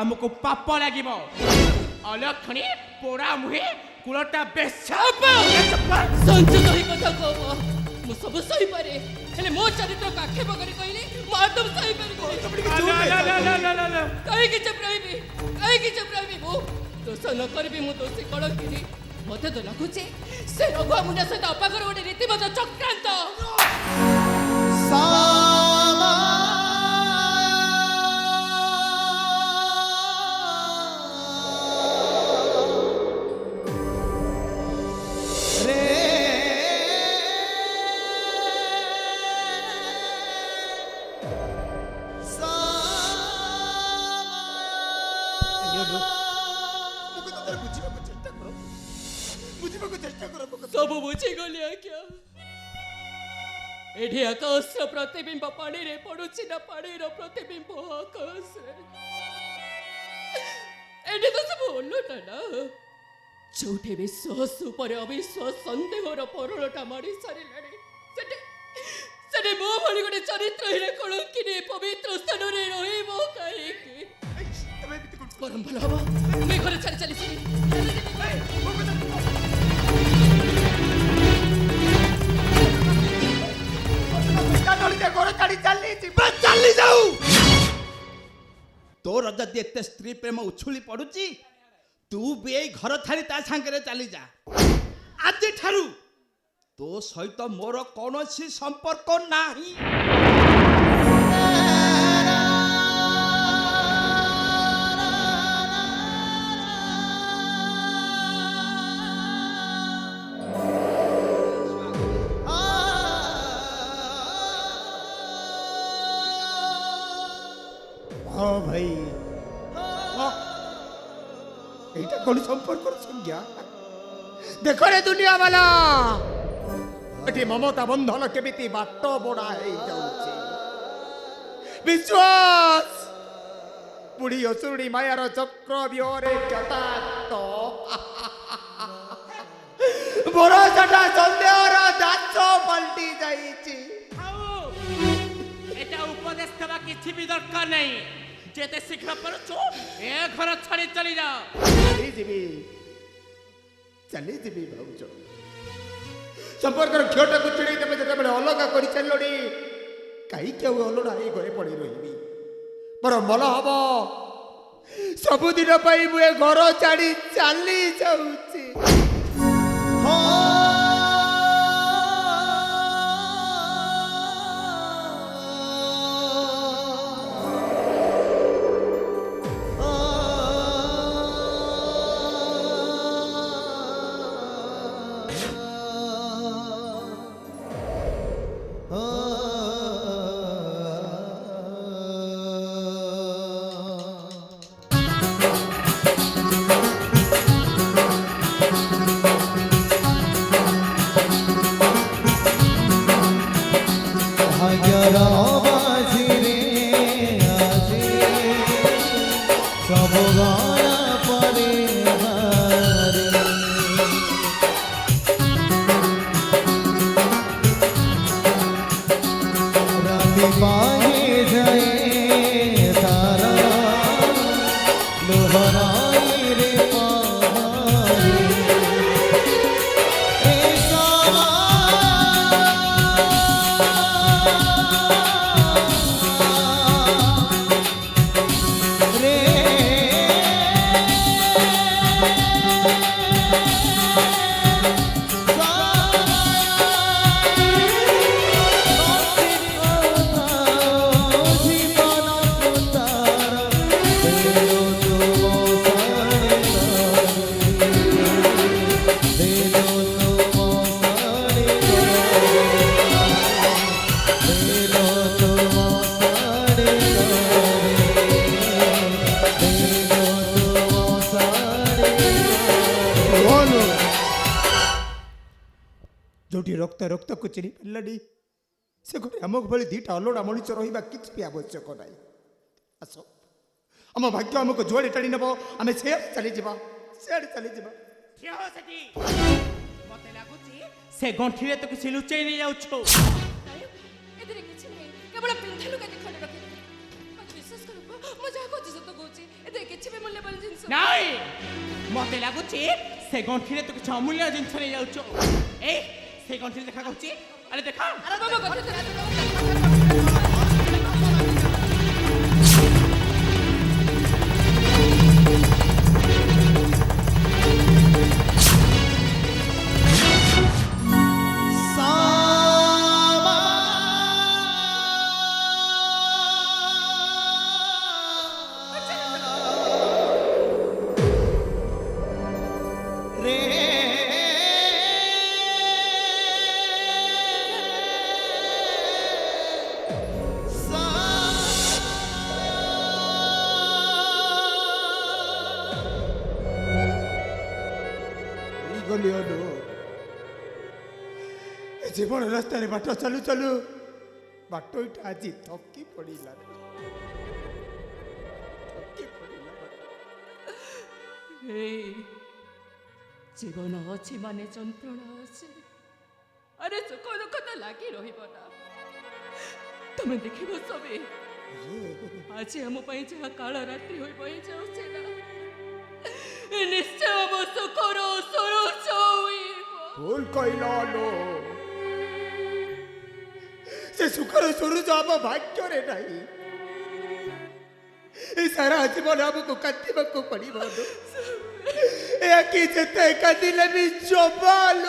ଆମକୁ ପାପ ଲାଗିବ। अलक्षणी पोड़ा मुहे कुलटा बेशा संचो ही कथा कह मु सब सही पारे हेले मो चरित्र का आक्षेप करी कहली मु आदम सही पारे कहीं कि चुप रही मु दोष न करबी मु दोषी कलंकिनी मते तो लगुचे से रघुआ मुंडा सहित अपाकर गोटे रीतिमत चक्रांत सब बुझी गली आज्ञा एठी आकाश प्रतिबिंब पानी रे पड़ुछि ना पानी रो प्रतिबिंब आकाश एठी तो सब ओलटा ना जोठे विश्वास ऊपर अविश्वास संदेह रो परलटा मारी सारिलाणी सेटे मो भली गोटे चरित्रहीन कलंकिनी पवित्र स्थान रे रहिबो काहेकि परम भल हबो मैं घरे छाड़ी चली चली जाऊ तोर जदि एते स्त्री प्रेम उछुली पड़ुची तू भी ए घर छाड़ी ता सांगे चली जा आज ठारू तो सहित मोर कौनसी संपर्क नाही। हाँ भाई এইটা কোন সম্পর্ক সংজ্ঞা দেখো রে দুনিয়া वाला এটি মমতা বন্ধন কেমিতি বাট বড়া হই যাଉଛି বিশ্বাস বুড়ি অসুরী মায়ার চক্র বিহরে জতাত বড় জটা সন্দেহর দাস পলটি যাইছি এটা উপদেশ দেওয়া কিছু भी দরকার নাই যেতে শীঘ্র পারছো এ ঘর ছাড়ি চলি যাও चली जीवी भाज संपर्क क्षीटा को चिड़ी तुम जो अलग कर चलि कहीं अलड़ा ये घरे पड़ रही पर भल हम सबुदिन मुझे घर छाड़ी चली जाऊँ जोटी रक्त रक्त को चिनी पारानी से घरे आम भाई दीटा अलड़ा मनीष रहा कि आवश्यक ना आस आम भाग्य आमको जुआड़े टाणी नब आम से चली मते लागुची से गंठी रे तो किसी लुचै नहीं जाउछो एदरे किछि नै केवल पिंधा लुका देखन रखे विश्वास करू मजा को सत कहूची ନାଇଁ ମତେ ଲାଗୁଛି ସେ ଗଣ୍ଠିରେ ତୁ କିଛି ଅମୂଲ୍ୟ ଜିନିଷ ନେଇ ଯାଉଛୁ। ଏଇ ସେ ଗଣ୍ଠିରେ ଦେଖା କରୁଛି। ଆରେ ଦେଖା। ଆରେ ବାବା କଥା ତ ଗଲି ଅନୁ ଜୀବନ ରାସ୍ତାରେ ବାଟ ଚାଲୁ ଚାଲୁ ବାଟ ଏଇଟା ଆଜି ଥକି ପଡ଼ିଲା ଜୀବନ ଅଛି ମାନେ ଯନ୍ତ୍ରଣା ଅଛି। ଆରେ ସୁଖ ଦୁଃଖ ତ ଲାଗି ରହିବ ନା। ତମେ ଦେଖିବ ସବେ ଆଜି ଆମ ପାଇଁ ଯାହା କାଳ ରାତ୍ରି ହୋଇ ବହି ଯାଉଛି ନା, ନିଶ୍ଚୟ ଆମ ସୁଖର ସରୋଜ ହୋଇବ। ଭୁଲ କହିଲ ଅନୁ, ସେ ସୁଖର ସୂରୁଜ ଆମ ଭାଗ୍ୟରେ ନାହିଁ। ଏ ସାରା ଜୀବନ ଆମକୁ କାଟିବାକୁ ପଡ଼ିବ। ଏହା କି ଯେତେ କାଟିଲେ ବି ଜବାଲ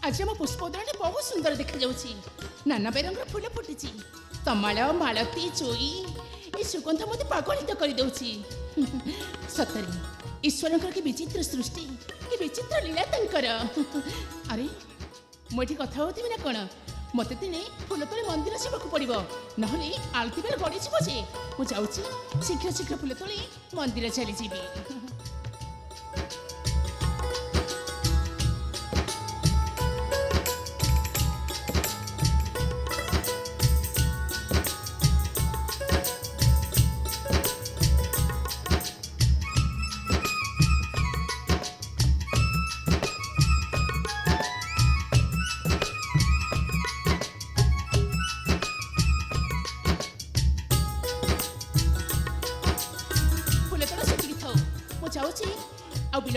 आज आम पुष्पोद्यान बहुत सुंदर देखा जाउची। नाना बेरंगर फूल फुटी तमाल मालती चोई ए सुगंध मत पागलित कर दउची। सतरे ईश्वरंकर की विचित्र सृष्टि कि विचित्र लीला तंकर। अरे मुझे कथा होती ना कौन मत दिने फूल तले मंदिर जावाक पड़ो ना आलती बेल गड़ी जे मुझे शीघ्र शीघ्र फूल तले मंदिर चली जीवी।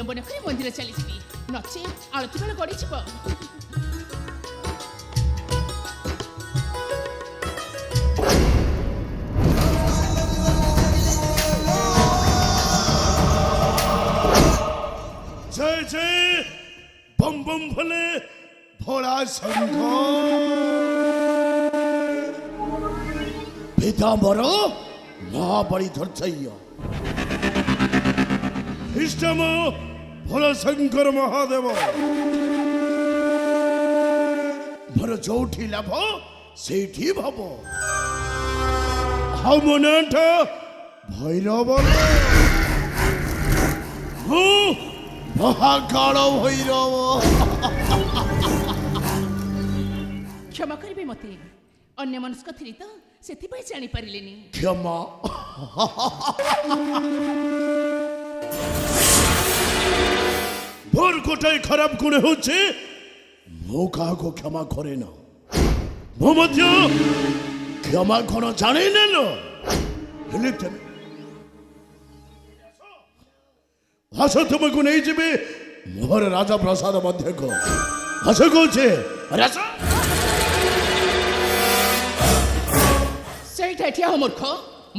ବିଳମ୍ବ ନ କରି ମନ୍ଦିର ଚାଲିଯିବି, ନଚେ ଆଳତି ବେଳ ଗଡ଼ିଯିବ। जय जय बम बम भोले भोला शंकर पीताम्बर महाबली धर्चय्य इष्टम भोला शंकर महादेव मोर जोठी लाभ सेठी भव हमनाथ भैरव महाकाल भैरव क्षमा करिबे मते, अन्य मनस्क थिली तो सेथिपाई जानि पारिलेनी। क्षमा मोर गोटाई खराब गुण होचे मो काहाको क्षमा करे न मो मध्य क्षमा कोन जाने न हेले तमे हस तुमको नहीं जीवे मोहर राजा प्रसाद मध्य को हस कौचे राजा ସେଇଟା ଏଠିଆ ହୋ ମୂର୍ଖ,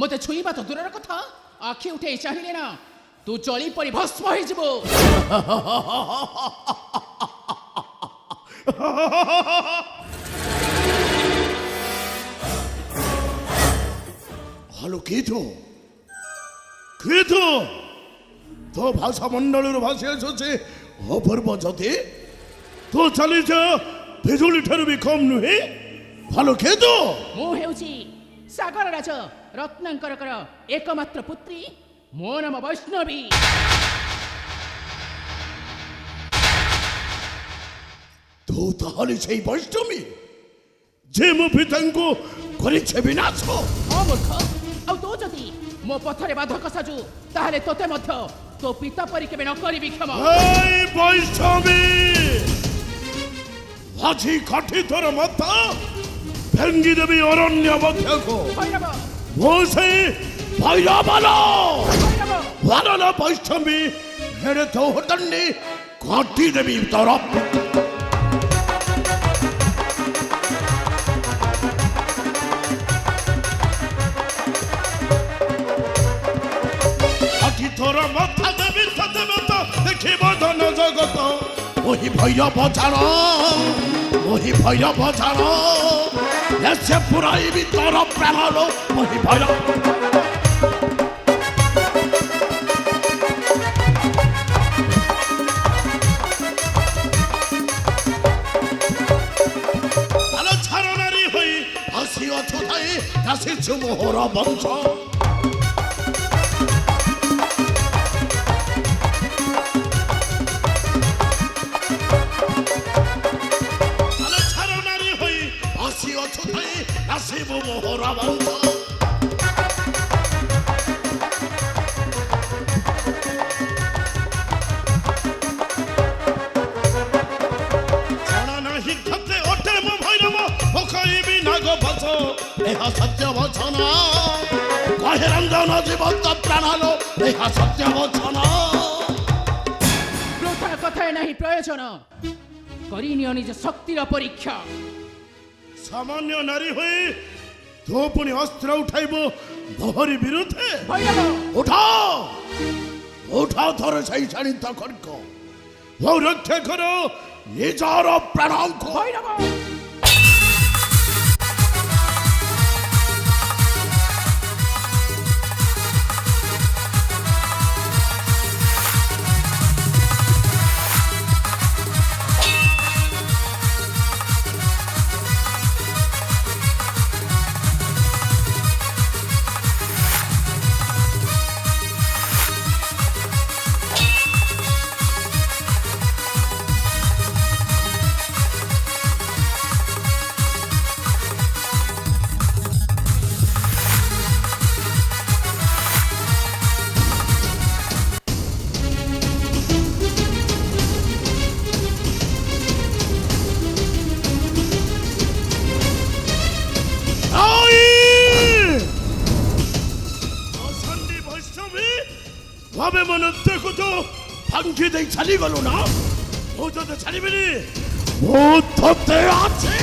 ମୋତେ ଛୁଇଁବା ତ ଦୂରର କଥା, ଆଖି ଉଠେଇ ଚାହିଁଲେ ନା ତୁ ଜଳି ପରି ଭସ୍ମ ହେଇଯିବ। हेलो किथो तो भाषा मंडल भाषी आसुचे अपूर्व जति तो चली जा बिजुली ठारू भी कम नुहे हेलो किथो ମୁଁ ହେଉଛି ସାଗର ରାଜ ରତ୍ନାଙ୍କରଙ୍କର ଏକମାତ୍ର ପୁତ୍ରୀ, ମୋ ନାମ ବୈଷ୍ଣବୀ। तो ताहले सेई वैष्णवी जे मो पितांको करिछे विनाश ହଁ ମୂର୍ଖ, ଆଉ ତୁ ଯଦି ମୋ ପଥରେ ବାଧକ ସାଜୁ ତାହେଲେ ତୋତେ ମଧ୍ୟ ତୋ ପିତା ପରି କେବେ ନ କରିବି କ୍ଷମା। এই বৈষ্ণবী আজি কাঠি তোর মাথা ভেঙ্গি দেবী অরণ্য মধ্যকো ଭୈରବ মোসে ভৈরবালো ଭୈରବ ভালো বৈষ্ণবী হেরে তো হতন্নি কাঠি দেবী তোর কাঠি তোর মাথা দেবী সদেবতা দেখিব ধন জগত ওহি ভৈরব জান ওহি ভৈরব জান এসে পুরাইবি তোর প্রাণলো ওহি ভৈরব আলো ছাড়ো নারী হই হাসি অথতাই নাসিছু মোহর বংশ আলো ছাড়ো নারী হই হাসি অথতাই নাসিবু মোহর বংশ জানা নাহি ক্ষেত্রে ওঠে মো ভৈরব ওখাইবি নাগ বছ এহা সত্য বচন কহে রঞ্জন জীবন্ত প্রাণালো এহা সত্য বচন ବୃଥା କଥାରେ ନାହିଁ ପ୍ରୟୋଜନ, କରିନିଅ ନିଜ ଶକ୍ତିର ପରୀକ୍ଷା। সামান্য নারী হয়ে তো পুনি অস্ত্র উঠাইব মোহরি বিরুদ্ধে ଭୈରବ উঠাও উঠাও ধরে সেই শানিত খড়গ ও রক্ষা করো নিজর প্রাণাঙ্ক ଭୈରବ ভাবে মনে দেখো তো ভাঙ্গি দেই চালি গলো না ମୁଁ ତତେ ଛାଡ଼ିବିନି ମୁଁ ତତେ ଅଛି